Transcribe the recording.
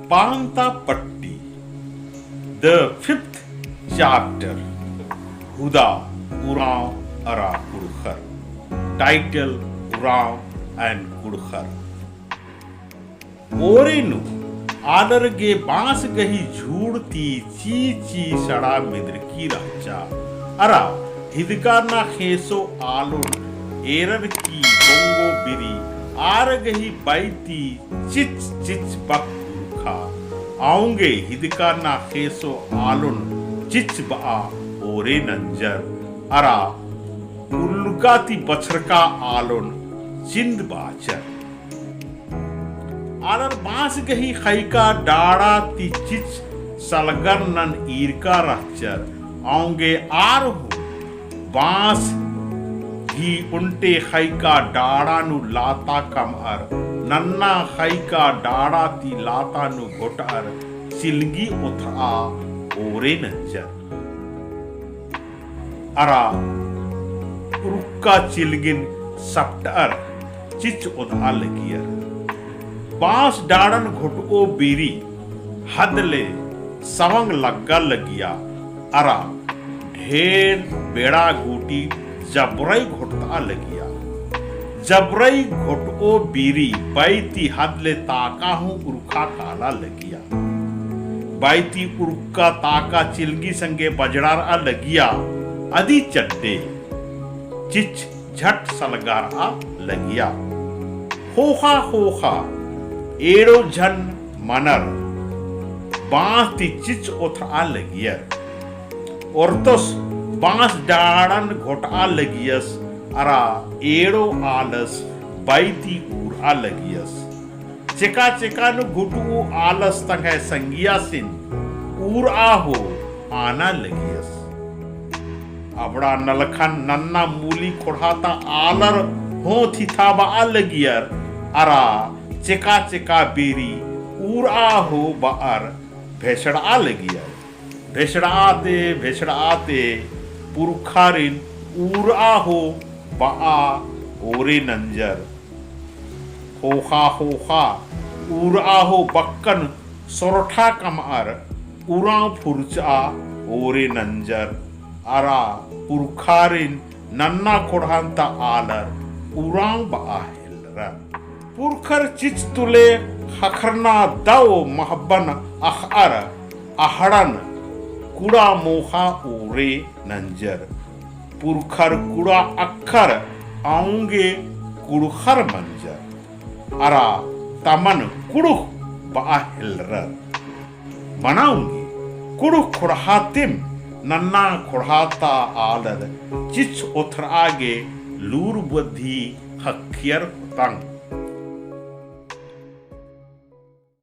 Pantapatti, the fifth chapter, Huda Uram Ara Kudkhar. Title Uram and Kudkhar. ओरेनु आदरगे बांस गही झूड़ती ची ची सड़ा मिद्र की राजा अरा हिदकारना खेसो आलुन एरर की गोंगो बिरी आर गही बैती चिच चिच बक आऊंगे हिदकारना खेसो आलुन चिच बा ओरे नंजर अरा उल्लुकाती बछरका आलुन चिंद बाचर आलर बांस गही खैका डाड़ा ती चिच सलगर नन ईरका रहचर आऊंगे आर हो बांस ही उल्टे खैका डाड़ा नु लाता कमर नन्ना खैका डाड़ा ती लाता नु घोटर चिलगी उठा ओरे नंजर अरा रुक्का चिलगिन सप्टर चिच उधा लगियर बांस डाड़न घुटको बीरी हदले सवंग लग्गा लगिया अरा ढेर बेड़ा गूटी जबरई घुटता लगिया जबरई घुटको बीरी बैती हदले ताका हूं उरुखा काला लगिया बैती उरुक्का ताका चिलगी संगे बजड़ार आ लगिया अदी चड्डे चिच झट सलगार आ लगिया होखा होखा एड़ो झन मनर बांस ती चिच उठा लगियर और तोस बांस डाड़न घोटा लगियस अरा एड़ो आलस बैती ऊर आ लगियस चिका चिका नु घुटू आलस तंग है संगिया सिन ऊर आ हो आना लगियस अबड़ा नलखन नन्ना मूली खुड़ाता आलर हो थी था बा लगियर अरा चिका चिका बेरी ऊर आ हो बार भेषड़ा लगियर भेषड़ा आते पुरखारिन ऊर आ हो बा ओरे नंजर होखा होखा ऊर आ हो बक्कन सोरठा कमर उरा फुरचा ओरे नंजर अरा पुरखारिन नन्ना खुड़ांता आलर उरांग बा हिलरा पुरखर चिच तुले खखरना दो महबन अखर आहड़न कुड़ा मोहा ओरे नंजर पुरखर कुड़ा अखर आऊंगे कुड़खर मंजर अरा तमन कुड़ुख बाहिलर बनाऊंगी कुड़ुख खुड़हातिम नन्ना खुड़हाता आलर चिच उथर आगे लूर बुद्धि हखियर तंग